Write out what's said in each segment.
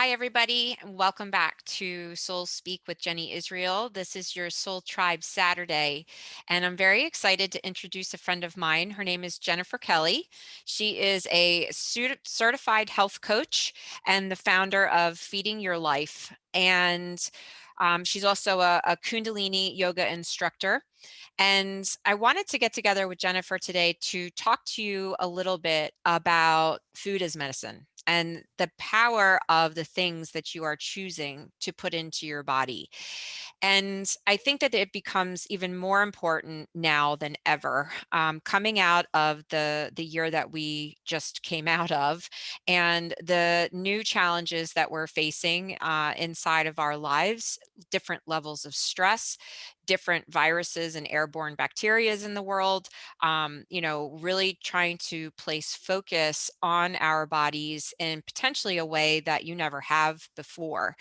Hi, everybody, and welcome back to Soul Speak with Jenny Israel. This is your Soul Tribe Saturday, and I'm very excited to introduce a friend of mine. Her name is Jennifer Kelly. She is a certified health coach and the founder of Feeding Your Life. And she's also a Kundalini yoga instructor. And I wanted to get together with Jennifer today to talk to you a little bit about food as medicine and the power of the things that you are choosing to put into your body. And I think that it becomes even more important now than ever, coming out of the year that we just came out of, and the new challenges that we're facing inside of our lives, different levels of stress, different viruses and airborne bacterias in the world, really trying to place focus on our bodies in potentially a way that you never have before.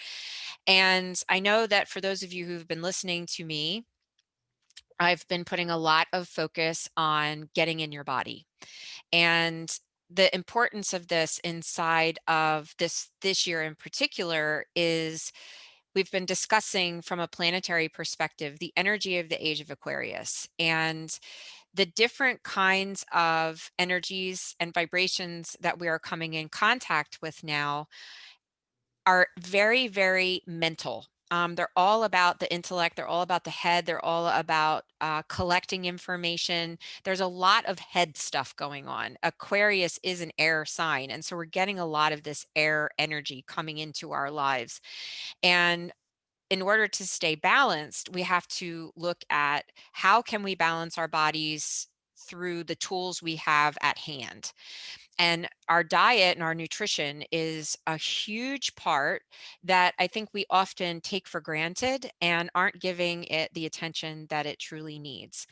And I know that for those of you who've been listening to me, I've been putting a lot of focus on getting in your body. And the importance of this inside of this year in particular is we've been discussing from a planetary perspective the energy of the age of Aquarius and the different kinds of energies and vibrations that we are coming in contact with now are very, very mental. They're all about the intellect. They're all about the head. They're all about collecting information. There's a lot of head stuff going on. Aquarius is an air sign. And so we're getting a lot of this air energy coming into our lives. And in order to stay balanced, we have to look at how can we balance our bodies through the tools we have at hand. And our diet and our nutrition is a huge part that I think we often take for granted and aren't giving it the attention that it truly needs.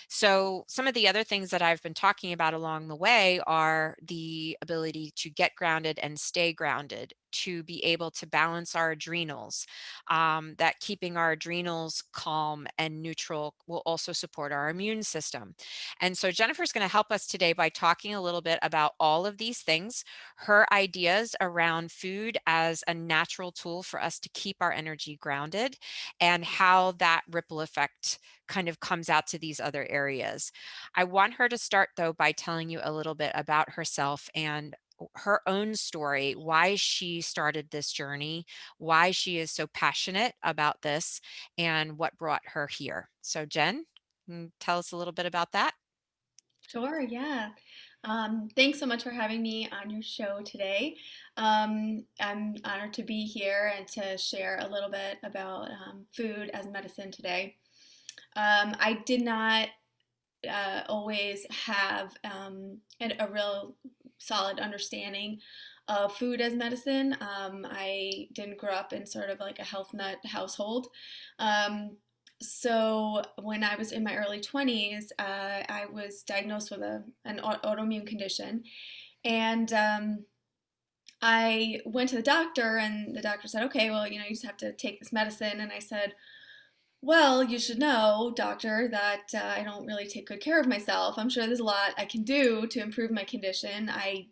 So, some of the other things that I've been talking about along the way are the ability to get grounded and stay grounded, to be able to balance our adrenals, that keeping our adrenals calm and neutral will also support our immune system. And so Jennifer's going to help us today by talking a little bit about all of these things, her ideas around food as a natural tool for us to keep our energy grounded, and how that ripple effect kind of comes out to these other areas. I want her to start though by telling you a little bit about herself and her own story, why she started this journey, why she is so passionate about this, and what brought her here. So Jen, tell us a little bit about that. Sure, yeah. Thanks so much for having me on your show today. I'm honored to be here and to share a little bit about food as medicine today. I did not always have a real solid understanding of food as medicine. I didn't grow up in sort of like a health nut household. Um, so when I was in my early 20s, I was diagnosed with an autoimmune condition. And I went to the doctor, and the doctor said, okay, well, you just have to take this medicine. And I said, well, you should know, doctor, that I don't really take good care of myself. I'm sure there's a lot I can do to improve my condition. I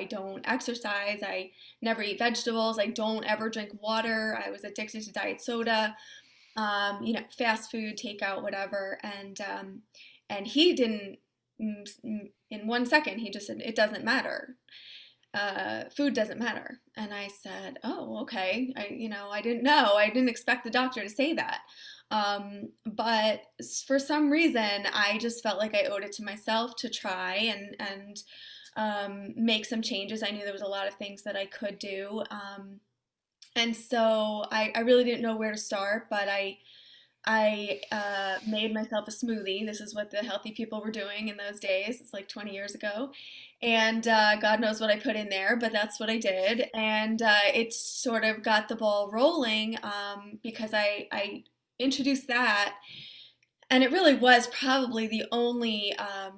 don't exercise. I never eat vegetables. I don't ever drink water. I was addicted to diet soda, fast food, takeout, whatever. And he didn't, in 1 second, he just said, it doesn't matter. Food doesn't matter. And I said, oh, okay. I didn't know. I didn't expect the doctor to say that. But for some reason, I just felt like I owed it to myself to try and make some changes. I knew there was a lot of things that I could do. And so I really didn't know where to start, but I made myself a smoothie. This is what the healthy people were doing in those days. It's like 20 years ago. And God knows what I put in there, but that's what I did. And it sort of got the ball rolling because I introduced that. And it really was probably the only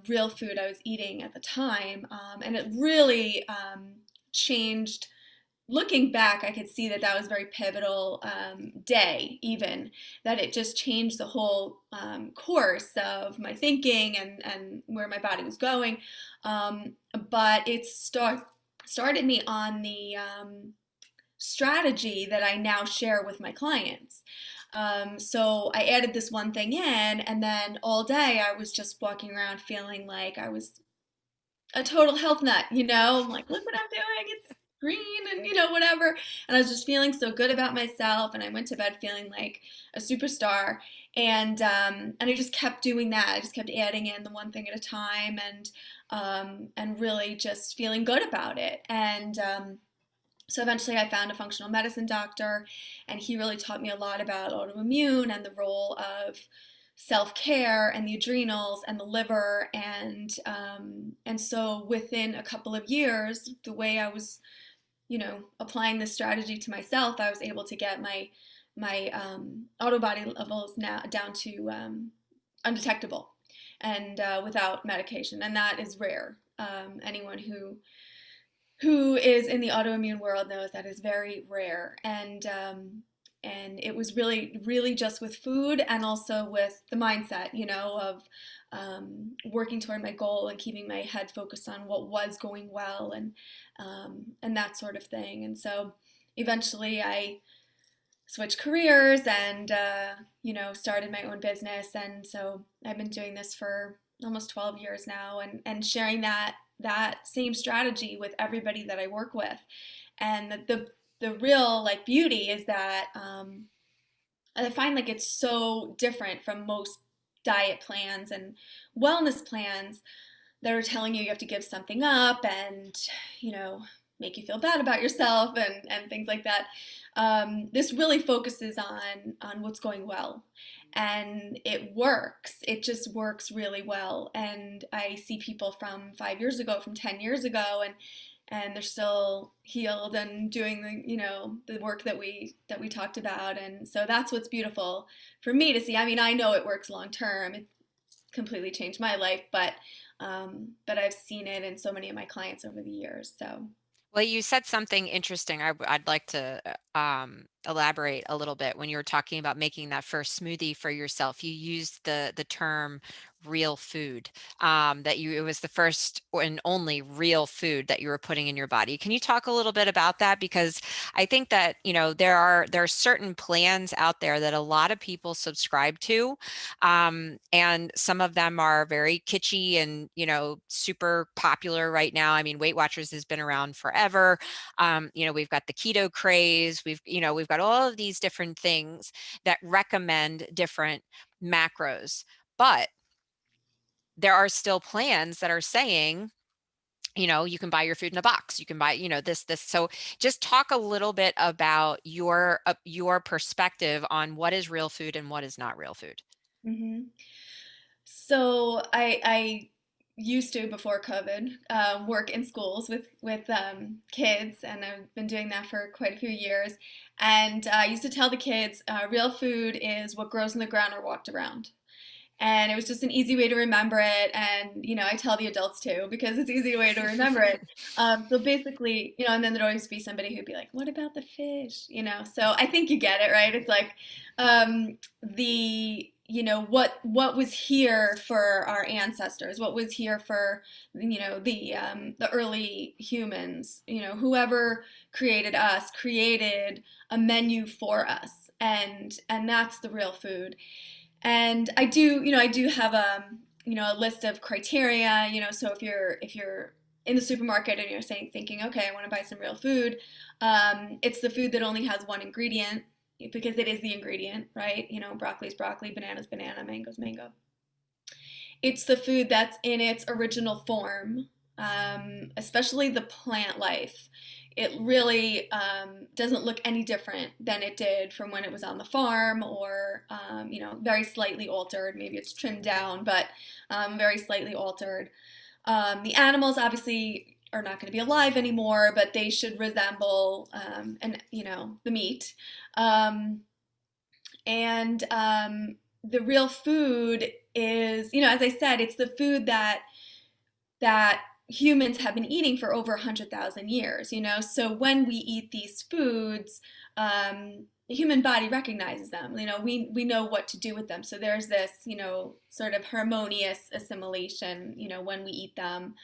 real food I was eating at the time. And it really changed. Looking back, I could see that that was a very pivotal day, even that it just changed the whole course of my thinking and where my body was going. But it started me on strategy that I now share with my clients. So I added this one thing in, and then all day I was just walking around feeling like I was a total health nut, you know? I'm like, look what I'm doing. It's green and, whatever. And I was just feeling so good about myself. And I went to bed feeling like a superstar. And I just kept doing that. I just kept adding in the one thing at a time and really just feeling good about it. So eventually I found a functional medicine doctor, and he really taught me a lot about autoimmune and the role of self-care and the adrenals and the liver, and so within a couple of years, the way I was, applying this strategy to myself, I was able to get my auto body levels now down to undetectable and without medication, and that is rare. Anyone who is in the autoimmune world knows that is very rare. And it was really, really just with food and also with the mindset, of working toward my goal and keeping my head focused on what was going well and that sort of thing. And so eventually I switched careers and started my own business. And so I've been doing this for almost 12 years now, and sharing that same strategy with everybody that I work with. And the real like beauty is that I find like it's so different from most diet plans and wellness plans that are telling you have to give something up and, you know, make you feel bad about yourself and things like that. This really focuses on what's going well, and it works. It just works really well. And I see people from 5 years ago, from 10 years ago, and they're still healed and doing the work that we talked about. And so that's what's beautiful for me to see. I mean, I know it works long term. It's completely changed my life, but I've seen it in so many of my clients over the years. So. Well, you said something interesting. I'd like to elaborate a little bit. When you were talking about making that first smoothie for yourself, you used the term real food. That it was the first and only real food that you were putting in your body. Can you talk a little bit about that? Because I think that there are certain plans out there that a lot of people subscribe to, and some of them are very kitschy and super popular right now. I mean, Weight Watchers has been around forever. We've got the keto craze. We've got all of these different things that recommend different macros, but there are still plans that are saying, you can buy your food in a box. You can buy, this. So just talk a little bit about your perspective on what is real food and what is not real food. Mhm. So I used to, before COVID, work in schools with kids, and I've been doing that for quite a few years. And I used to tell the kids, real food is what grows in the ground or walked around. And it was just an easy way to remember it. And I tell the adults too, because it's an easy way to remember it. So basically, and then there'd always be somebody who'd be like, "What about the fish?" So I think you get it, right? It's like the what was here for our ancestors, what was here for the early humans. Whoever created us created a menu for us, and that's the real food. And I do have a list of criteria. So if you're in the supermarket and you're thinking, okay, I want to buy some real food, it's the food that only has one ingredient, because it is the ingredient, right? Broccoli's broccoli, banana's banana, mango's mango. It's the food that's in its original form, especially the plant life. It really doesn't look any different than it did from when it was on the farm, or very slightly altered. Maybe it's trimmed down, but very slightly altered. The animals obviously are not going to be alive anymore, but they should resemble the meat. Um, and the real food is, as I said, it's the food that humans have been eating for over 100,000 years. So when we eat these foods, the human body recognizes them. We know what to do with them. So there's this, sort of harmonious assimilation, when we eat them.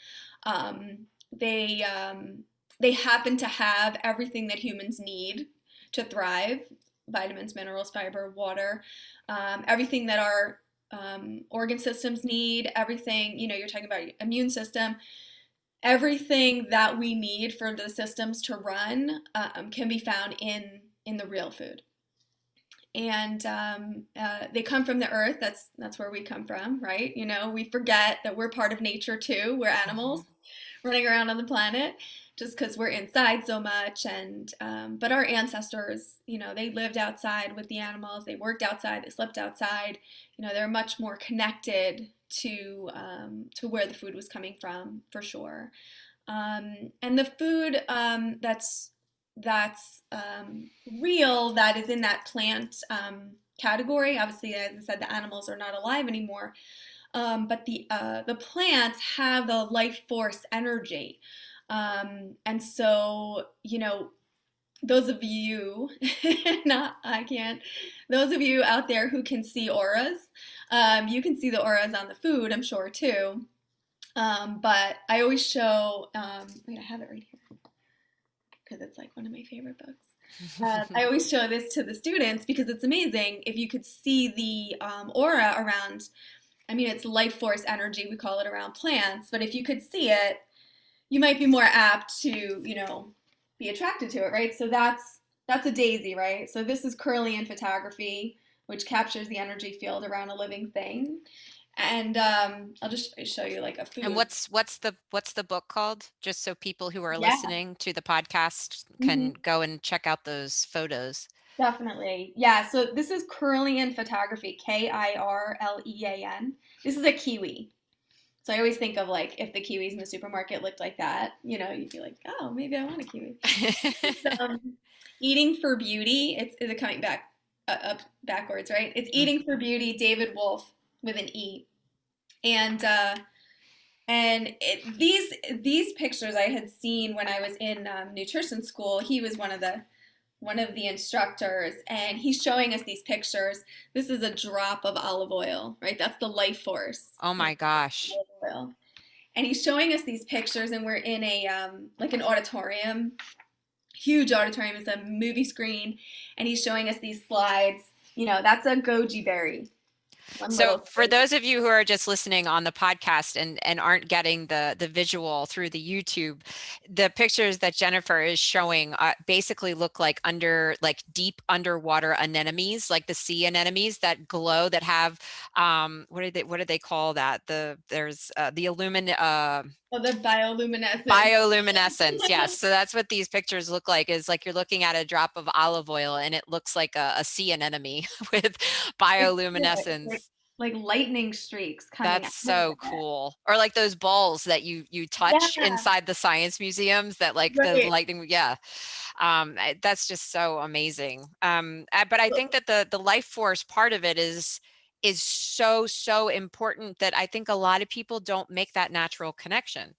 They they happen to have everything that humans need to thrive: vitamins, minerals, fiber, water, everything that our organ systems need, everything, you're talking about immune system, everything that we need for the systems to run can be found in the real food. And they come from the earth. That's where we come from, right? We forget that we're part of nature too. We're animals Mhm. running around on the planet just because we're inside so much. And but our ancestors, they lived outside with the animals. They worked outside. They slept outside. They're much more connected to where the food was coming from, for sure. And the food that's real, that is in that plant category. Obviously, as I said, the animals are not alive anymore, but the plants have the life force energy. And so, those of you, not I can't, those of you out there who can see auras, you can see the auras on the food, I'm sure too. But I always show, wait, I have it right here because it's like one of my favorite books. I always show this to the students because it's amazing if you could see the aura around. I mean, it's life force energy, we call it, around plants, but if you could see it, you might be more apt to, be attracted to it, right? So that's a daisy, right? So this is Kirlian photography, which captures the energy field around a living thing. And I'll just show you like a And food. what's the book called? Just so people who are Yeah. listening to the podcast can Hmm. go and check out those photos. Definitely. Yeah. So this is Kirlian photography, Kirlean. This is a kiwi. So I always think of like if the kiwis in the supermarket looked like that, you'd be like, oh, maybe I want a kiwi. Um, Eating for Beauty. Is it coming back up backwards, right? It's Mm. Eating for Beauty, David Wolf with an E. And these pictures I had seen when I was in nutrition school. He was one of the instructors, and he's showing us these pictures. This is a drop of olive oil, right? That's the life force. Oh my gosh. Olive oil. And he's showing us these pictures, and we're in a like an auditorium, huge auditorium. It's a movie screen, and he's showing us these slides. That's a goji berry, one So little for goji. those of you who are just listening on the podcast and aren't getting the visual through the YouTube, the pictures that Jennifer is showing basically look like deep underwater anemones, like the sea anemones that glow, that have what do they call that? There's the Oh, the bioluminescence. bioluminescence. Yes. So that's what these pictures look like, is like you're looking at a drop of olive oil and it looks like a sea anemone with It's bioluminescence. like lightning streaks coming That's out of so it. cool. Or like those balls that you touch Yeah, inside the science museums, that like the right. lightning, yeah. That's just so amazing. But I think that the life force part of it is so important, that I think a lot of people don't make that natural connection.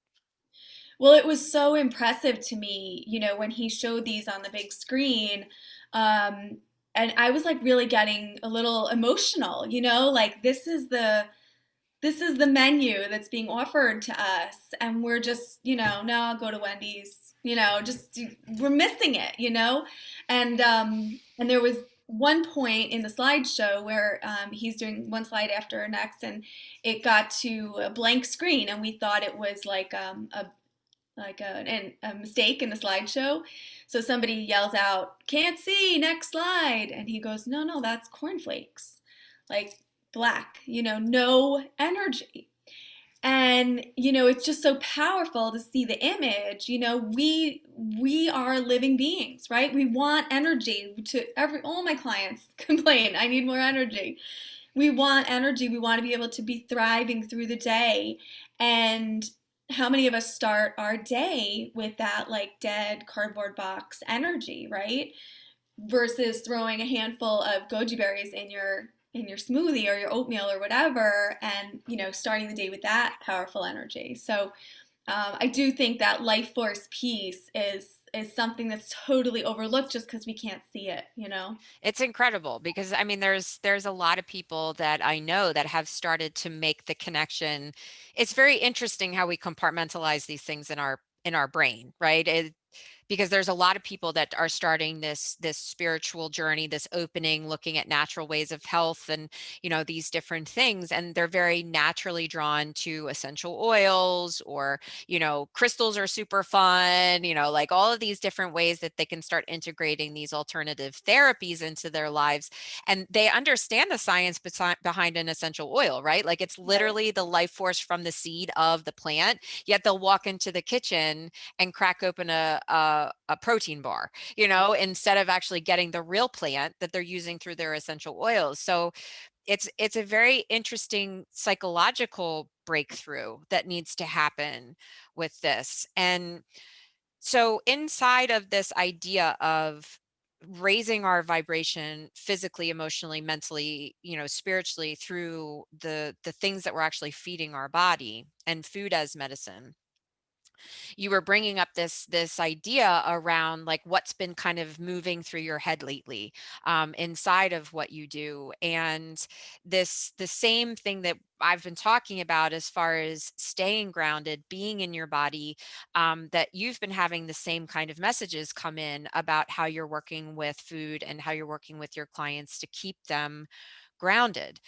Well, it was so impressive to me, when he showed these on the big screen. Um, and I was like really getting a little emotional, like this is the menu that's being offered to us, and we're just, no, I'll go to Wendy's, just we're missing it, and there was one point in the slideshow where he's doing one slide after next, and it got to a blank screen, and we thought it was like a mistake in the slideshow. So somebody yells out, "Can't see, next slide." And he goes, "No, no, that's cornflakes." Like black, no energy. And it's just so powerful to see the image. We are living beings, right? We want energy. To every all my clients complain, I need more energy. We want energy. We want to be able to be thriving through the day. And how many of us start our day with that like dead cardboard box energy, right? Versus throwing a handful of goji berries in your smoothie or your oatmeal or whatever, and starting the day with that powerful energy. So I do think that life force piece is something that's totally overlooked just because we can't see it. It's incredible because I mean there's a lot of people that I know that have started to make the connection. It's very interesting how we compartmentalize these things in in our brain, right? Because there's a lot of people that are starting this spiritual journey, this opening, looking at natural ways of health and these different things, and they're very naturally drawn to essential oils, or crystals are super fun, like all of these different ways that they can start integrating these alternative therapies into their lives. And they understand the science behind an essential oil, right? Like it's Right. literally the life force from the seed of the plant, yet they'll walk into the kitchen and crack open a protein bar, instead of actually getting the real plant that they're using through their essential oils. So it's a very interesting psychological breakthrough that needs to happen with this. And so inside of this idea of raising our vibration physically, emotionally, mentally, spiritually, through the things that we're actually feeding our body, and food as medicine, you were bringing up this idea around like what's been kind of moving through your head lately, inside of what you do. And the same thing that I've been talking about as far as staying grounded, being in your body, that you've been having the same kind of messages come in about how you're working with food and how you're working with your clients to keep them grounded.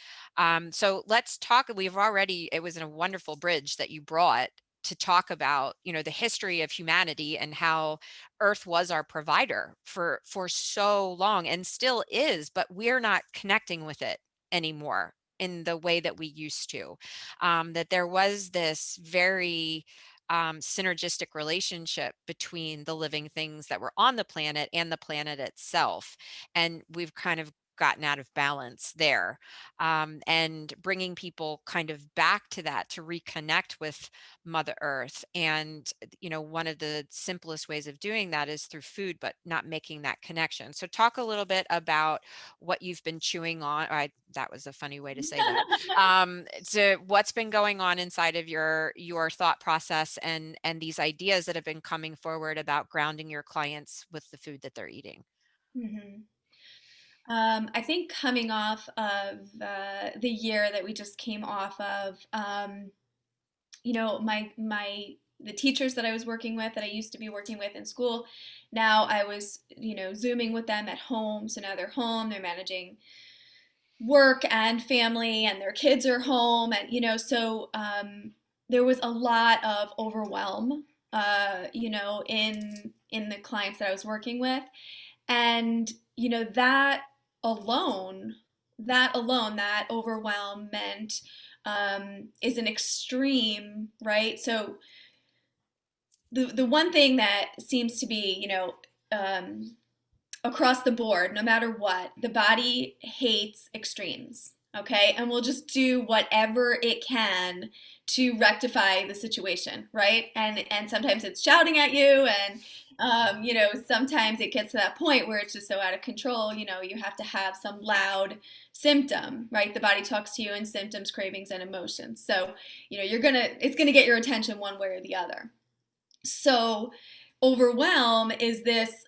So let's talk. It was a wonderful bridge that you brought to talk about, the history of humanity and how Earth was our provider for so long and still is, but we're not connecting with it anymore in the way that we used to. That there was this very synergistic relationship between the living things that were on the planet and the planet itself. And we've kind of gotten out of balance there, and bringing people kind of back to that, to reconnect with Mother Earth. And one of the simplest ways of doing that is through food, but not making that connection. So talk a little bit about what you've been chewing on. That was a funny way to say that. So what's been going on inside of your thought process, and these ideas that have been coming forward about grounding your clients with the food that they're eating. Hmm. I think coming off of the year that we just came off of, my the teachers that I was working with, that I used to be working with in school, now I was, zooming with them at home. So now they're home, they're managing work and family, and their kids are home, and there was a lot of overwhelm, in the clients that I was working with. And that alone, that overwhelmment, is an extreme, right? So the one thing that seems to be, um, across the board, no matter what, the body hates extremes. Okay, and we'll just do whatever it can to rectify the situation, right? And sometimes it's shouting at you, and sometimes it gets to that point where it's just so out of control. You have to have some loud symptom, right? The body talks to you in symptoms, cravings, and emotions. So it's gonna get your attention one way or the other. So overwhelm is this,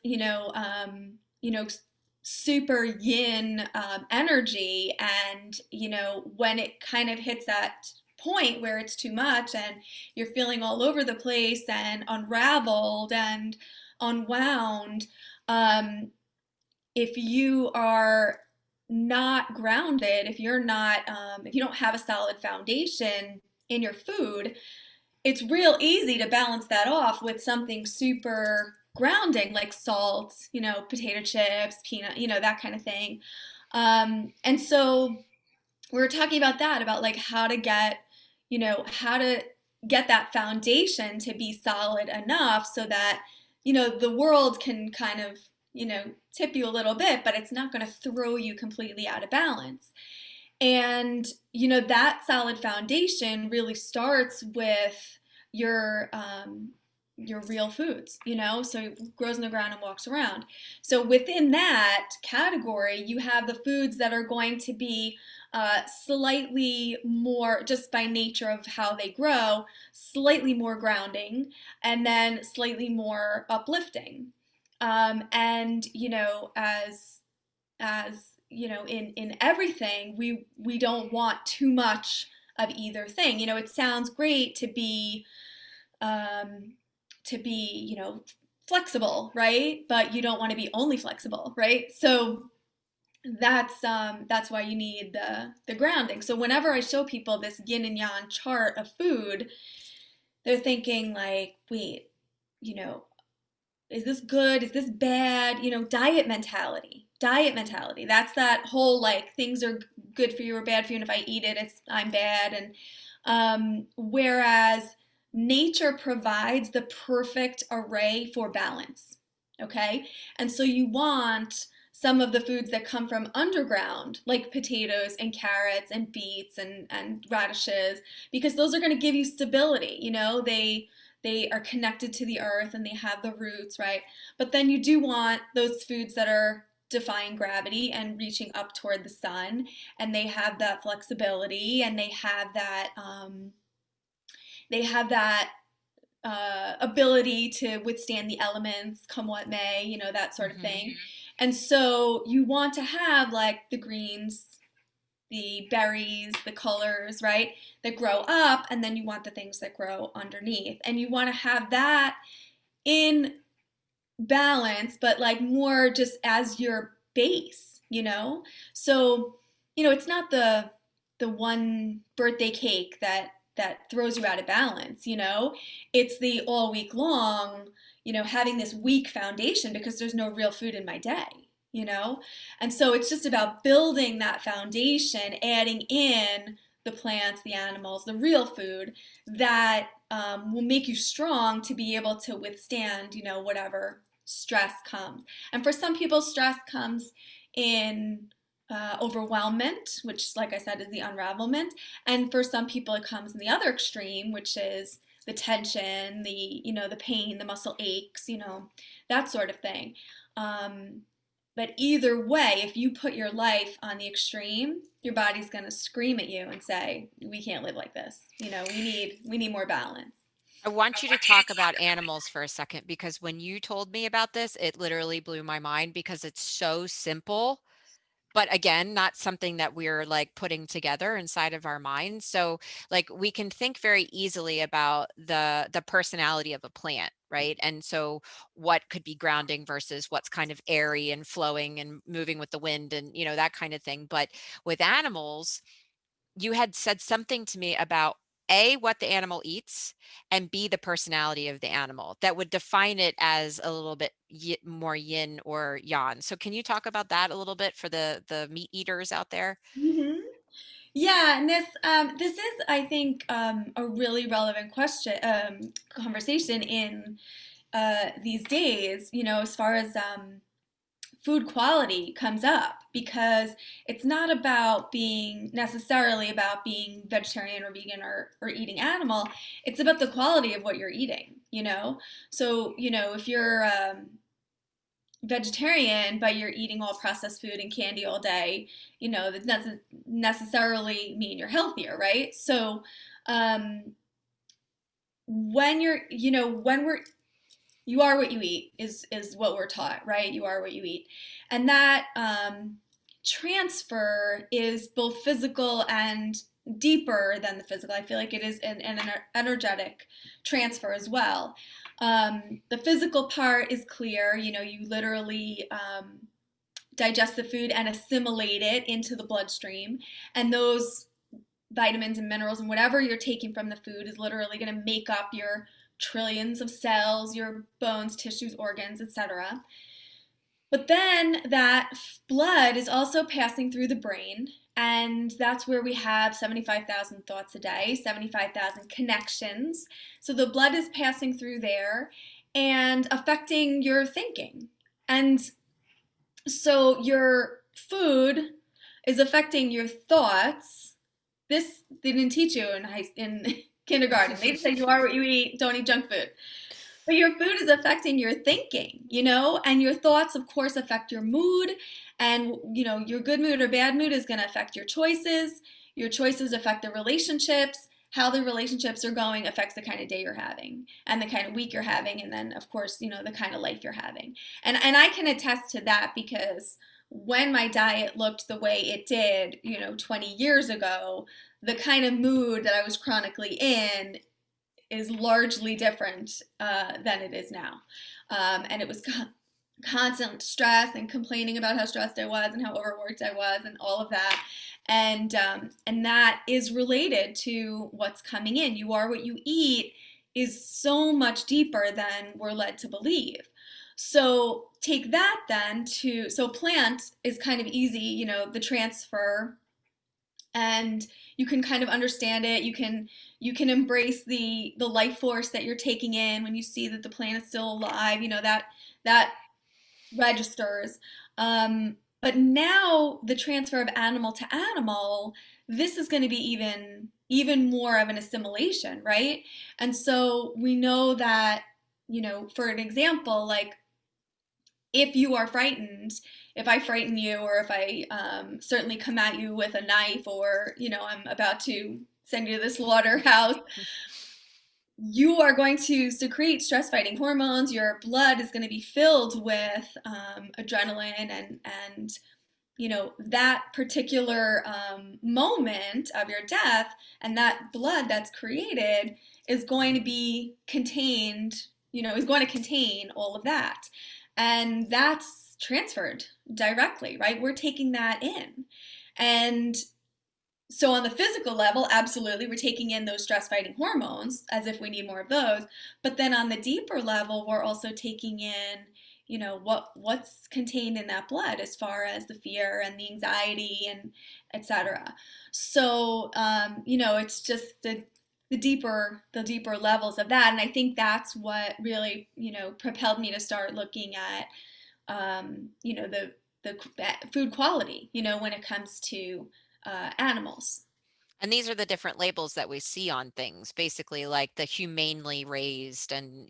super yin, energy. And when it kind of hits that point where it's too much and you're feeling all over the place and unraveled and unwound, um, if you are not grounded, if you don't have a solid foundation in your food, it's real easy to balance that off with something super grounding like salt, potato chips, peanut, that kind of thing. And so we were talking about that, about like how to get that foundation to be solid enough so that, the world can kind of, tip you a little bit, but it's not going to throw you completely out of balance. And that solid foundation really starts with your your real foods, so it grows in the ground and walks around. So within that category, you have the foods that are going to be slightly more, just by nature of how they grow, slightly more grounding, and then slightly more uplifting. And as in everything, we don't want too much of either thing. It sounds great um to be, flexible, right? But you don't want to be only flexible, right? So that's why you need the grounding. So whenever I show people this yin and yang chart of food, they're thinking like, wait, you know, is this good? Is this bad? Diet mentality. Diet mentality. That's that whole like things are good for you or bad for you, and if I eat it, I'm bad. And whereas nature provides the perfect array for balance. Okay, and so you want some of the foods that come from underground, like potatoes and carrots and beets and radishes, because those are going to give you stability. They are connected to the earth and they have the roots, right? But then you do want those foods that are defying gravity and reaching up toward the sun, and they have that flexibility, and they have that ability to withstand the elements, come what may, that sort of Hmm. thing. And so you want to have like the greens, the berries, the colors, right, that grow up, and then you want the things that grow underneath. And you want to have that in balance, but like more just as your base. So, it's not the one birthday cake that throws you out of balance. It's the all week long, having this weak foundation because there's no real food in my day. And so it's just about building that foundation, adding in the plants, the animals, the real food that will make you strong to be able to withstand, whatever stress comes. And for some people, stress comes in overwhelmment, which, like I said, is the unravelment. And for some people, it comes in the other extreme, which is the tension, the pain, the muscle aches, that sort of thing. But either way, if you put your life on the extreme, your body's going to scream at you and say, "We can't live like this. We need more balance." I want you to talk about animals for a second because when you told me about this, it literally blew my mind because it's so simple. But again, not something that we're like putting together inside of our minds. So like we can think very easily about the personality of a plant, right? And so what could be grounding versus what's kind of airy and flowing and moving with the wind and that kind of thing. But with animals, you had said something to me about A, what the animal eats, and B, the personality of the animal that would define it as a little bit more yin or yang. So can you talk about that a little bit for the meat eaters out there? Hmm. Yeah, and this is, I think, a really relevant conversation in these days. As far as food quality comes up, because it's not about being necessarily about being vegetarian or vegan or eating animal. It's about the quality of what you're eating. So if you're vegetarian but you're eating all processed food and candy all day, that doesn't necessarily mean you're healthier, right? So when you're you know when we're you are what you eat is what we're taught, right? You are what you eat. And that transfer is both physical and deeper than the physical. I feel like it is an energetic transfer as well. The physical part is clear. You literally digest the food and assimilate it into the bloodstream. And those vitamins and minerals and whatever you're taking from the food is literally going to make up your trillions of cells, your bones, tissues, organs, etc. But then that blood is also passing through the brain, and that's where we have 75,000 thoughts a day, 75,000 connections. So the blood is passing through there and affecting your thinking. And so your food is affecting your thoughts. This they didn't teach you in kindergarten. They just said you are what you eat, don't eat junk food. But your food is affecting your thinking, and your thoughts, of course, affect your mood. And, your good mood or bad mood is going to affect your choices. Your choices affect the relationships. How the relationships are going affects the kind of day you're having and the kind of week you're having. And then, of course, the kind of life you're having. And I can attest to that because when my diet looked the way it did, 20 years ago, the kind of mood that I was chronically in is largely different than it is now. And it was constant stress and complaining about how stressed I was and how overworked I was and all of that. And that is related to what's coming in. You are what you eat is so much deeper than we're led to believe. So take that then to, so plant is kind of easy, you know, the transfer, and you can kind of understand it. You can embrace the life force that you're taking in when you see that the plant is still alive, you know, that registers. But now the transfer of animal to animal, this is going to be even more of an assimilation, right? And so we know that, you know, for an example, like if you are frightened, if I frighten you, or if I certainly come at you with a knife, or you know I'm about to send you to the slaughterhouse, you are going to secrete stress fighting hormones. Your blood is going to be filled with adrenaline, and you know that particular moment of your death, and that blood that's created is going to be contained, you know, is going to contain all of that, and that's transferred directly, right? We're taking that in. And so on the physical level, absolutely, we're taking in those stress fighting hormones as if we need more of those. But then on the deeper level, we're also taking in, you know, what's contained in that blood as far as the fear and the anxiety and etc. So you know, it's just the deeper levels of that, and I think that's what really, you know, propelled me to start looking at you know, the food quality, you know, when it comes to animals. And these are the different labels that we see on things, basically like the humanely raised and,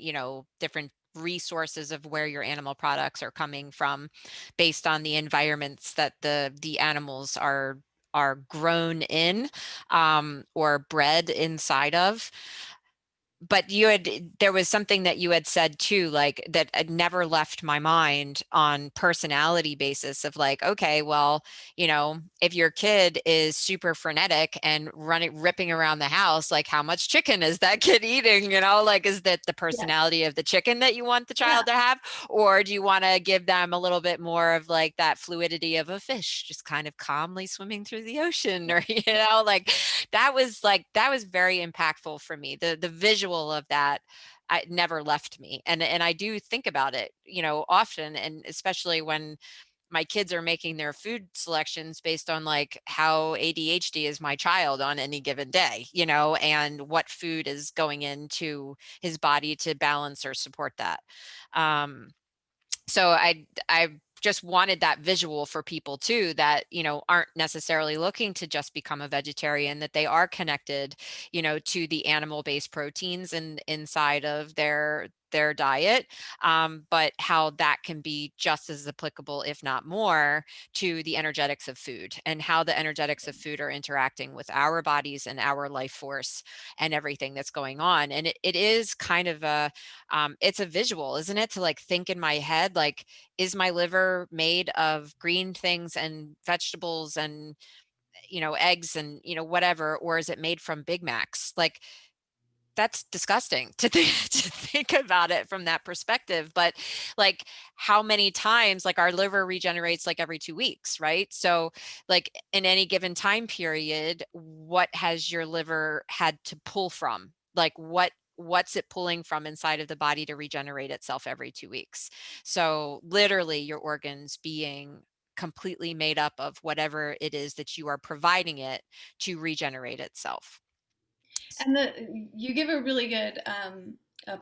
different resources of where your animal products are coming from based on the environments that the animals are grown in, or bred inside of. But there was something that you had said too, like that had never left my mind on personality basis of like, okay, well, if your kid is super frenetic and ripping around the house, like how much chicken is that kid eating? Like, is that the Yeah. personality of the chicken that you want the Yeah. child to have? Or do you want to give them a little bit more of like that fluidity of a fish just kind of calmly swimming through the ocean? Or, like that was very impactful for me. The visual of that, I never left me. And I do think about it, often, and especially when my kids are making their food selections based on like how ADHD is my child on any given day, and what food is going into his body to balance or support that. Um, so I just wanted that visual for people too, that aren't necessarily looking to just become a vegetarian, that they are connected to the animal based proteins and inside of their diet, but how that can be just as applicable, if not more, to the energetics of food, and how the energetics of food are interacting with our bodies and our life force and everything that's going on. And it is kind of it's a visual, isn't it, to like think in my head, like, is my liver made of green things and vegetables and eggs and whatever, or is it made from Big Macs? Like, that's disgusting to think to think about it from that perspective. But like, how many times, like, our liver regenerates like every 2 weeks, right? So like, in any given time period, what has your liver had to pull from? Like, what's it pulling from inside of the body to regenerate itself every 2 weeks? So literally, your organs being completely made up of whatever it is that you are providing it to regenerate itself. And you give a really good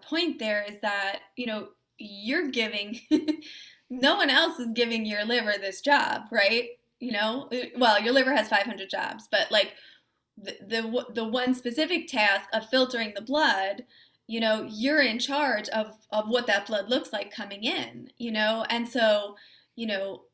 point there, is that, you know, you're giving, no one else is giving your liver this job, right? You know, well, your liver has 500 jobs, but like the one specific task of filtering the blood, you know, you're in charge of what that blood looks like coming in, you know, and so, you know,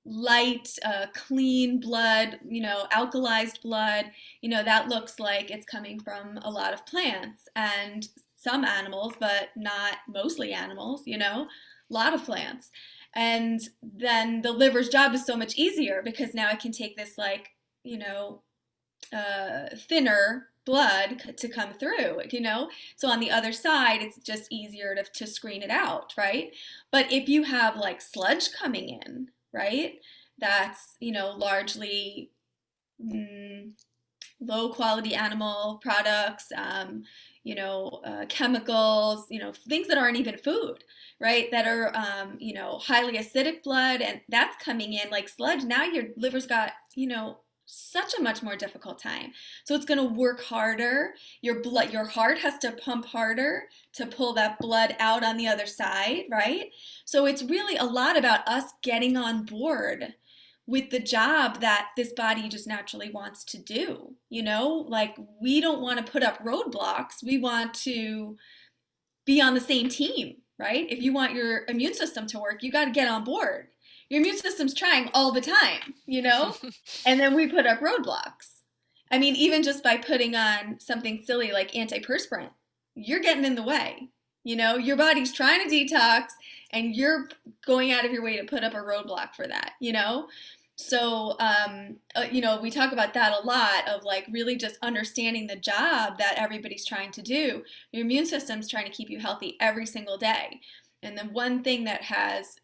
light, clean blood, you know, alkalized blood, you know, that looks like it's coming from a lot of plants and some animals, but not mostly animals, you know, a lot of plants. And then the liver's job is so much easier because now I can take this, like, you know, thinner blood to come through, you know? So on the other side, it's just easier to screen it out, right? But if you have like sludge coming in, right? That's, largely mm, low quality animal products, chemicals, things that aren't even food, right? That are, highly acidic blood, and that's coming in like sludge. Now your liver's got, such a much more difficult time. So it's going to work harder. Your heart has to pump harder to pull that blood out on the other side, right? So it's really a lot about us getting on board with the job that this body just naturally wants to do. Like we don't want to put up roadblocks. We want to be on the same team, right? If you want your immune system to work, you got to get on board. Your immune system's trying all the time. And then we put up roadblocks. I mean, even just by putting on something silly like antiperspirant, you're getting in the way. Your body's trying to detox and you're going out of your way to put up a roadblock for that. So, we talk about that a lot of like really just understanding the job that everybody's trying to do. Your immune system's trying to keep you healthy every single day. And the one thing that has,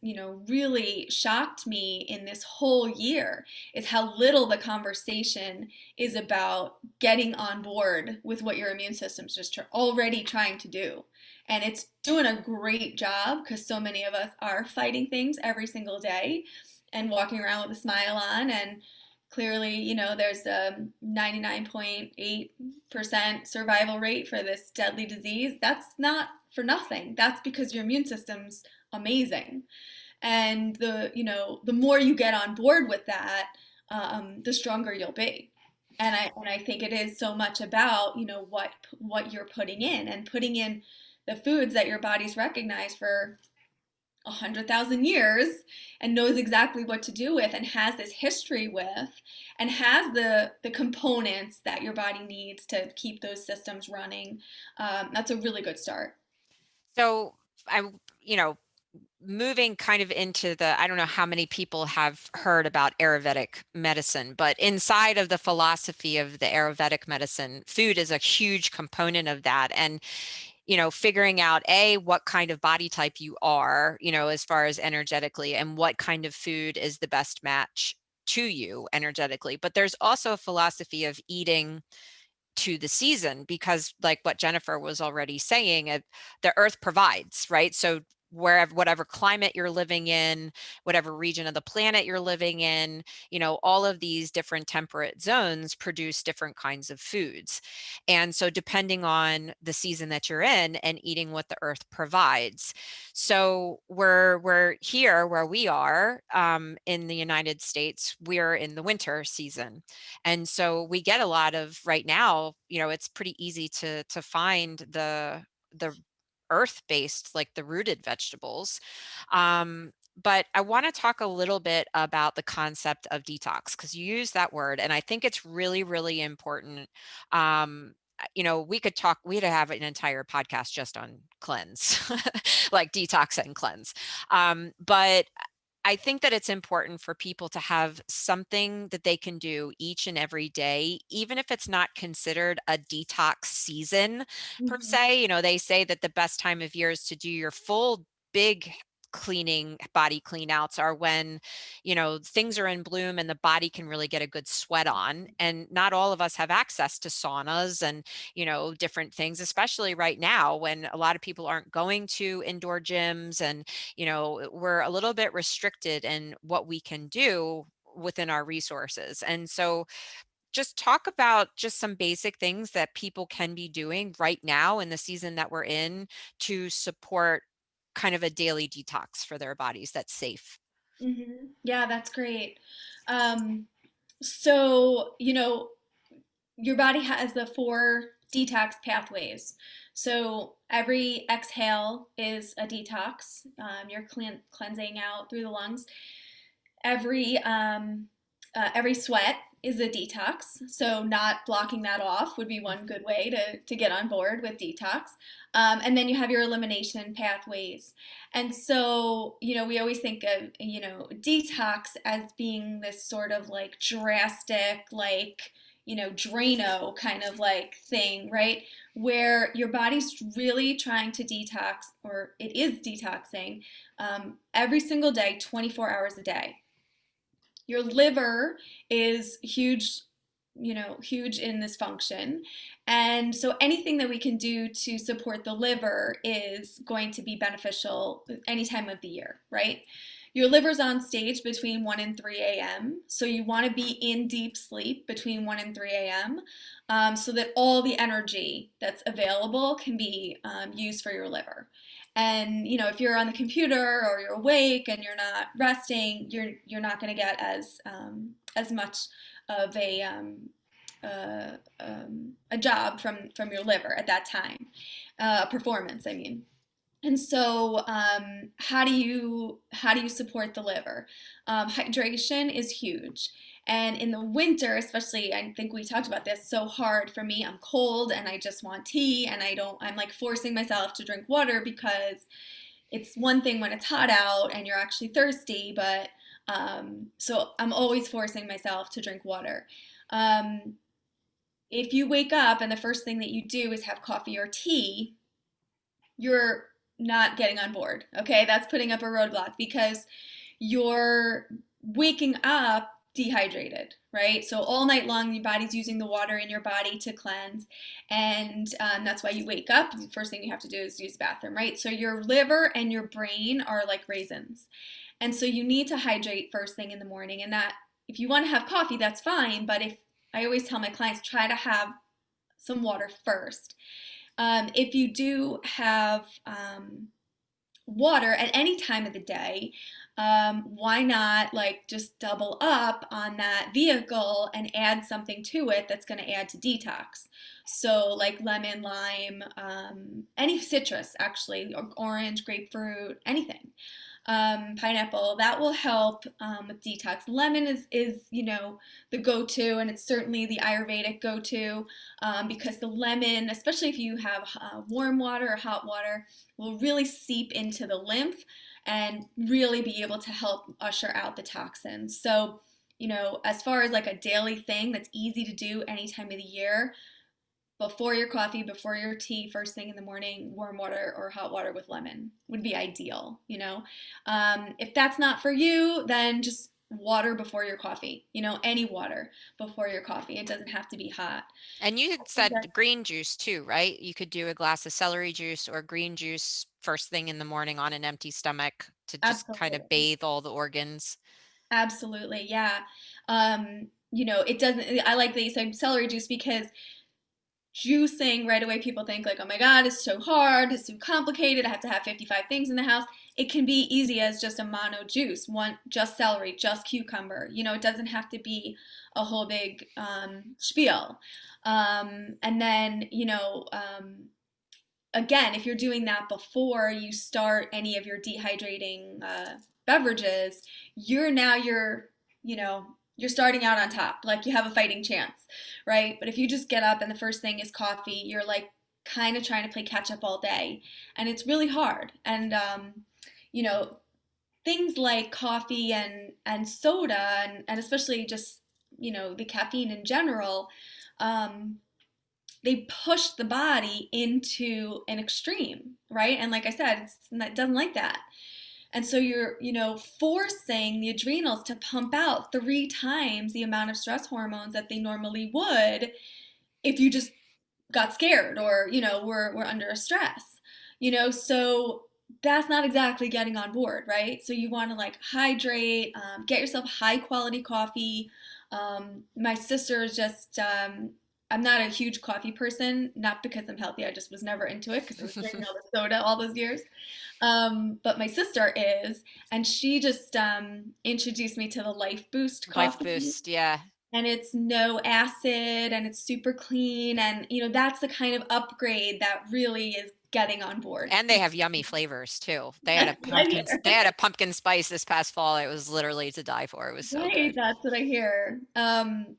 really shocked me in this whole year is how little the conversation is about getting on board with what your immune system's just already trying to do. And it's doing a great job because so many of us are fighting things every single day and walking around with a smile on. And clearly, there's a 99.8% survival rate for this deadly disease. That's not for nothing. That's because your immune system's amazing. And the more you get on board with that, the stronger you'll be. And I think it is so much about, what you're putting in and putting in the foods that your body's recognized for 100,000 years and knows exactly what to do with and has this history with and has the components that your body needs to keep those systems running. That's a really good start. So I'm, moving kind of into I don't know how many people have heard about Ayurvedic medicine, but inside of the philosophy of the Ayurvedic medicine, food is a huge component of that. And figuring out what kind of body type you are, as far as energetically, and what kind of food is the best match to you energetically. But there's also a philosophy of eating to the season, because like what Jennifer was already saying, the earth provides, right? So wherever, whatever climate you're living in, whatever region of the planet you're living in, all of these different temperate zones produce different kinds of foods. And so depending on the season that you're in and eating what the earth provides. So we're here where we are, in the United States, we're in the winter season. And so we get a lot of, right now, it's pretty easy to find the earth-based, like the rooted vegetables. But I want to talk a little bit about the concept of detox, because you use that word, and I think it's really, really important. We'd have an entire podcast just on cleanse, like detox and cleanse. But I think that it's important for people to have something that they can do each and every day, even if it's not considered a detox season per Mhm. se. They say that the best time of year is to do your full big cleaning, body clean outs, are when things are in bloom and the body can really get a good sweat on. And not all of us have access to saunas and different things, especially right now when a lot of people aren't going to indoor gyms, and we're a little bit restricted in what we can do within our resources. And so just talk about just some basic things that people can be doing right now in the season that we're in to support kind of a daily detox for their bodies that's safe. Yeah, that's great. Um, so, your body has the four detox pathways. So every exhale is a detox. You're cleansing out through the lungs. Every every sweat is a detox. So not blocking that off would be one good way to get on board with detox. And then you have your elimination pathways. And so, we always think of, detox as being this sort of like drastic, like, Drano kind of like thing, right? Where your body's really trying to detox, or it is detoxing every single day, 24 hours a day. Your liver is huge, huge in this function. And so anything that we can do to support the liver is going to be beneficial any time of the year, right? Your liver's on stage between 1 and 3 a.m. So you want to be in deep sleep between 1 and 3 a.m. So that all the energy that's available can be used for your liver. And if you're on the computer or you're awake and you're not resting, you're not going to get as much of a job from your liver at that time, performance, I mean. And so, how do you support the liver? Hydration is huge. And in the winter, especially, I think we talked about this, so hard for me. I'm cold and I just want tea, and I'm like forcing myself to drink water because it's one thing when it's hot out and you're actually thirsty, but so I'm always forcing myself to drink water. Um, if you wake up and the first thing that you do is have coffee or tea, you're not getting on board. Okay, that's putting up a roadblock because you're waking up dehydrated, right? So all night long, your body's using the water in your body to cleanse, and that's why you wake up. The first thing you have to do is use the bathroom, right? So your liver and your brain are like raisins, and so you need to hydrate first thing in the morning. And that, if you want to have coffee, that's fine. But if I always tell my clients, try to have some water first. If you do have water at any time of the day, why not like just double up on that vehicle and add something to it that's going to add to detox? So like lemon, lime, any citrus actually, or orange, grapefruit, anything. Pineapple, that will help with detox. Lemon is the go-to, and it's certainly the Ayurvedic go-to, because the lemon, especially if you have warm water or hot water, will really seep into the lymph and really be able to help usher out the toxins. So, as far as like a daily thing that's easy to do any time of the year, before your coffee, before your tea, first thing in the morning, warm water or hot water with lemon would be ideal. If that's not for you, then just water before your coffee, any water before your coffee. It doesn't have to be hot. And you had Okay. said green juice too, right? You could do a glass of celery juice or green juice first thing in the morning on an empty stomach to just kind of Absolutely. bathe all the organs. Absolutely. Yeah. It doesn't, I like that you said celery juice because juicing right away people think like, oh my god, it's so hard, it's too complicated, I have to have 55 things in the house. It can be easy as just a mono juice, one, just celery, just cucumber. It doesn't have to be a whole big spiel. And then again, if you're doing that before you start any of your dehydrating beverages, you know, you're starting out on top, like you have a fighting chance, right? But if you just get up and the first thing is coffee, you're like kind of trying to play catch up all day, and it's really hard. And you know, things like coffee and soda, and especially just the caffeine in general, um, they push the body into an extreme, right? And like I said, it doesn't like that. And so you're, forcing the adrenals to pump out 3 times the amount of stress hormones that they normally would if you just got scared or, were under a stress. So that's not exactly getting on board, right? So you want to like hydrate, get yourself high quality coffee. My sister is just, I'm not a huge coffee person, not because I'm healthy. I just was never into it because I was drinking all the soda all those years. But my sister is, and she just introduced me to the Life Boost Life coffee. boost, yeah. And it's no acid and it's super clean. And, that's the kind of upgrade that really is getting on board. And they have yummy flavors too. They had a That's what I pumpkin hear. they had a pumpkin spice this past fall. It was literally to die for. It was so Right, good. that's what I hear.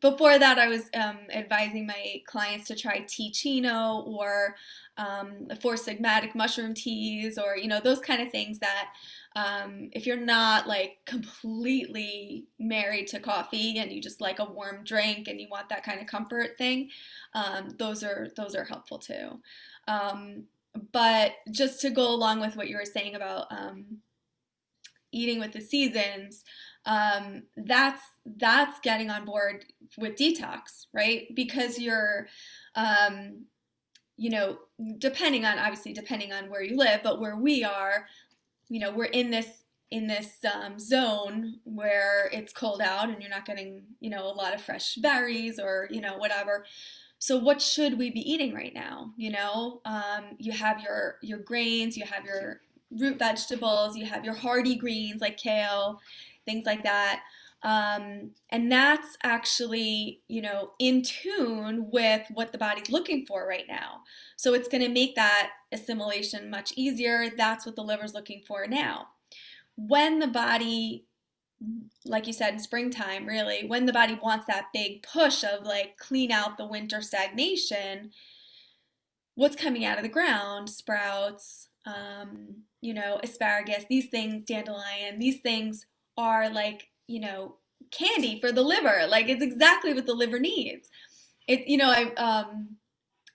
Before that, I was advising my clients to try tea chino or Four Sigmatic mushroom teas, or those kind of things that if you're not like completely married to coffee and you just like a warm drink and you want that kind of comfort thing, those are helpful too. Um, but just to go along with what you were saying about eating with the seasons, that's getting on board with detox, right? Because you're um, you know, depending on where you live, but where we are, we're in this zone where it's cold out and you're not getting, a lot of fresh berries or, whatever. So what should we be eating right now? You have your grains, you have your root vegetables, you have your hardy greens like kale, things like that. And that's actually, in tune with what the body's looking for right now. So it's going to make that assimilation much easier. That's what the liver's looking for now. When the body, like you said, in springtime, really, when the body wants that big push of like clean out the winter stagnation, what's coming out of the ground? Sprouts, asparagus, these things, dandelion, these things are like, candy for the liver. Like it's exactly what the liver needs.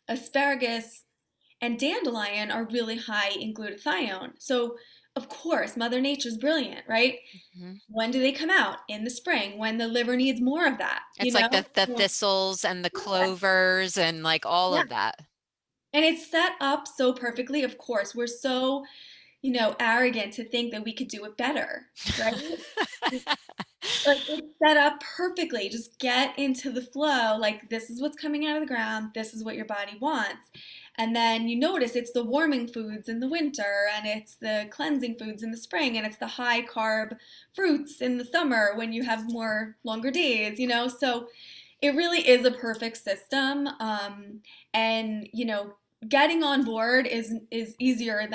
Asparagus and dandelion are really high in glutathione. So, of course, Mother Nature's brilliant, right? Mhm. When do they come out? In the spring, when the liver needs more of that, It's like the thistles and the clovers and like all Yeah. of that. And it's set up so perfectly. Of course, we're so, arrogant to think that we could do it better, right? Like it's set up perfectly. Just get into the flow. Like this is what's coming out of the ground. This is what your body wants. And then you notice it's the warming foods in the winter, and it's the cleansing foods in the spring, and it's the high carb fruits in the summer when you have more longer days. So it really is a perfect system. And getting on board is easier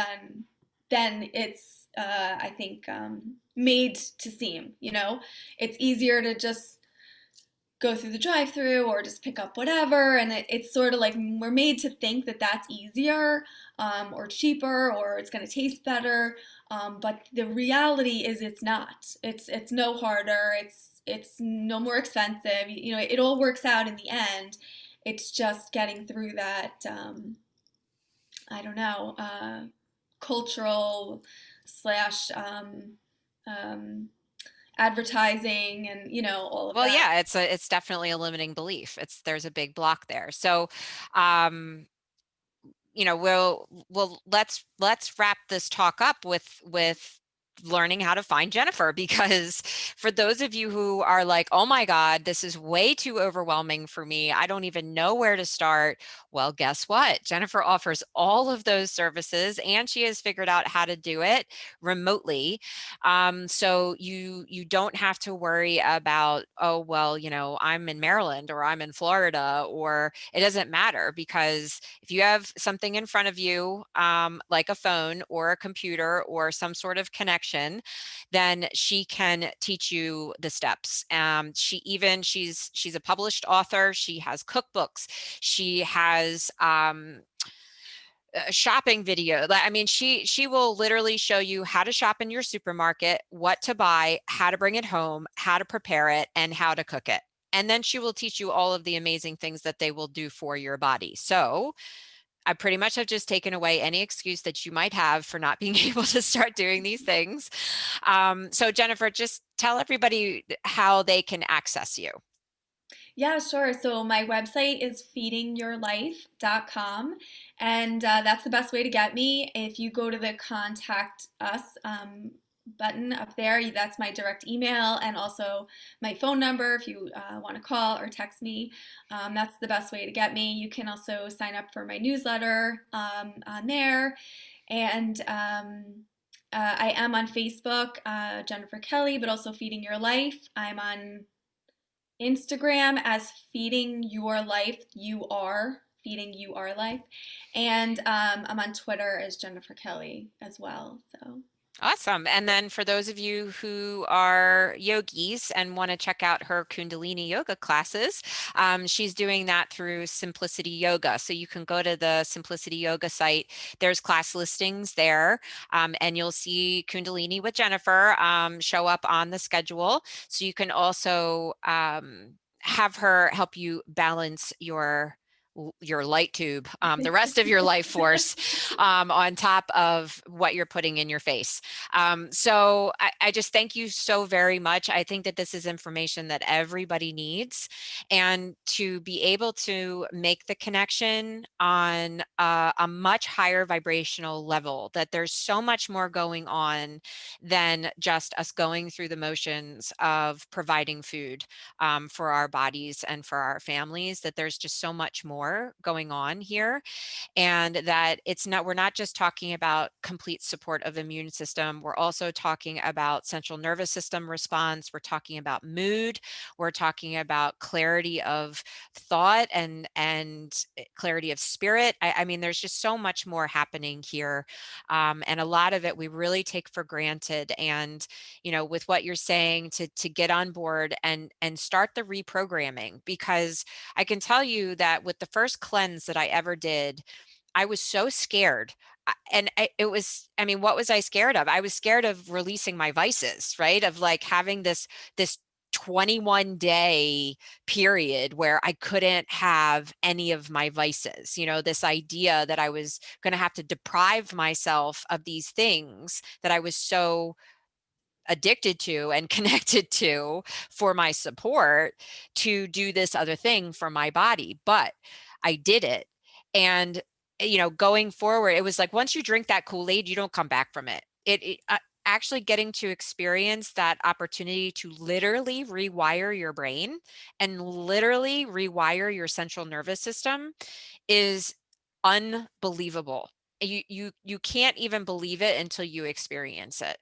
than it's I think made to seem. It's easier to just go through the drive-through or just pick up whatever, and it's sort of like we're made to think that that's easier or cheaper or it's going to taste better, but the reality is it's not. It's no harder. It's no more expensive. It all works out in the end. It's just getting through that. I don't know, cultural slash um, advertising and all of Well, that. yeah, it's definitely a limiting belief. There's a big block there. So, um, we'll let's wrap this talk up with learning how to find Jennifer, because for those of you who are like, oh my God, this is way too overwhelming for me, I don't even know where to start. Well, guess what? Jennifer offers all of those services and she has figured out how to do it remotely. So you don't have to worry about, oh, well, I'm in Maryland or I'm in Florida, or it doesn't matter, because if you have something in front of you, like a phone or a computer or some sort of connection, then she can teach you the steps. She's a published author. She has cookbooks. She has shopping video. I mean, she will literally show you how to shop in your supermarket, what to buy, how to bring it home, how to prepare it, and how to cook it. And then she will teach you all of the amazing things that they will do for your body. So I pretty much have just taken away any excuse that you might have for not being able to start doing these things. So Jennifer, just tell everybody how they can access you. Yeah, sure. So my website is feedingyourlife.com, and that's the best way to get me. If you go to the contact us button up there, that's my direct email and also my phone number if you want to call or text me. That's the best way to get me. You can also sign up for my newsletter on there. And I am on Facebook, Jennifer Kelly, but also Feeding Your Life. I'm on Instagram as Feeding Your Life. You are Feeding You Are Life, and I'm on Twitter as Jennifer Kelly as well. So Awesome. And then for those of you who are yogis and want to check out her Kundalini yoga classes, she's doing that through Simplicity Yoga. So you can go to the Simplicity Yoga site. There's class listings there, and you'll see Kundalini with Jennifer show up on the schedule. So you can also have her help you balance your light tube, the rest of your life force, on top of what you're putting in your face. So I just thank you so very much. I think that this is information that everybody needs, and to be able to make the connection on a much higher vibrational level, that there's so much more going on than just us going through the motions of providing food for our bodies and for our families, that there's just so much more going on here, and that we're not just talking about complete support of the immune system. We're also talking about central nervous system response. We're talking about mood. We're talking about clarity of thought and clarity of spirit. I mean, there's just so much more happening here, and a lot of it we really take for granted. And with what you're saying, to get on board and start the reprogramming, because I can tell you that with the first cleanse that I ever did, I was so scared. I mean, what was I scared of? I was scared of releasing my vices, right? Of like having this 21-day period where I couldn't have any of my vices. This idea that I was going to have to deprive myself of these things that I was so addicted to and connected to for my support, to do this other thing for my body. But I did it. And, going forward, it was like, once you drink that Kool-Aid, you don't come back from it. Actually getting to experience that opportunity to literally rewire your brain and literally rewire your central nervous system is unbelievable. You can't even believe it until you experience it.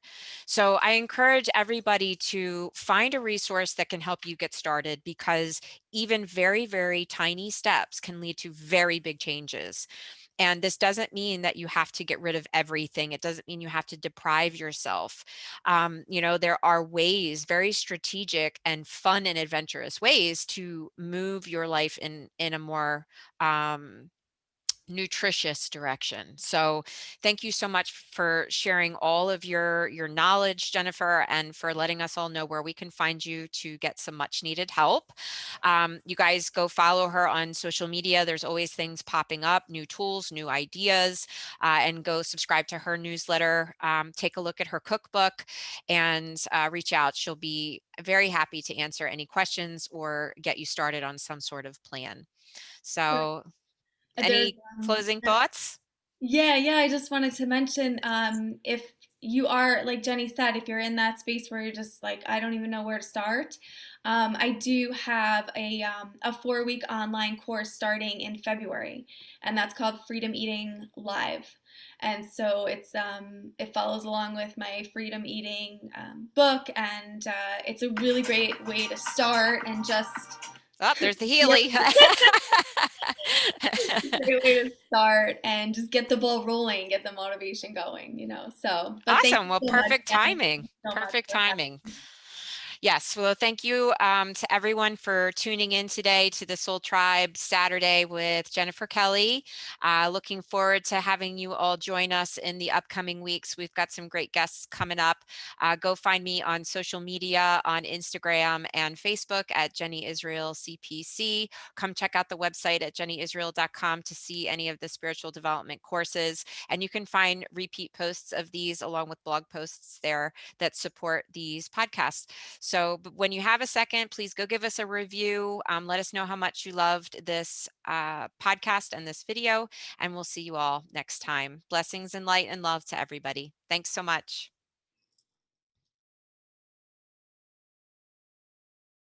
So I encourage everybody to find a resource that can help you get started, because even very, very tiny steps can lead to very big changes. And this doesn't mean that you have to get rid of everything. It doesn't mean you have to deprive yourself. There are ways, very strategic and fun and adventurous ways, to move your life in a more nutritious direction. So thank you so much for sharing all of your knowledge, Jennifer, and for letting us all know where we can find you to get some much needed help. You guys go follow her on social media. There's always things popping up, new tools, new ideas, and go subscribe to her newsletter. Take a look at her cookbook, and reach out. She'll be very happy to answer any questions or get you started on some sort of plan. So There's any closing thoughts? Yeah, yeah, I just wanted to mention, if you are, like Jenny said, if you're in that space where you're just like, I don't even know where to start, I do have a 4-week online course starting in February, and that's called Freedom Eating Live. And so it follows along with my Freedom Eating book, and it's a really great way to start and just Oh, there's the yeah, Healy. great way to start and just get the ball rolling, get the motivation going. So, but thank Awesome. you Well, so much, perfect Jenny. Thank timing. you so much Perfect for timing. having me. Yes. Well, thank you to everyone for tuning in today to the Soul Tribe Saturday with Jennifer Kelly. Looking forward to having you all join us in the upcoming weeks. We've got some great guests coming up. Go find me on social media on Instagram and Facebook at Jenny Israel CPC. Come check out the website at jennyisrael.com to see any of the spiritual development courses. And you can find repeat posts of these along with blog posts there that support these podcasts. So when you have a second, please go give us a review. Let us know how much you loved this podcast and this video, and we'll see you all next time. Blessings and light and love to everybody. Thanks so much.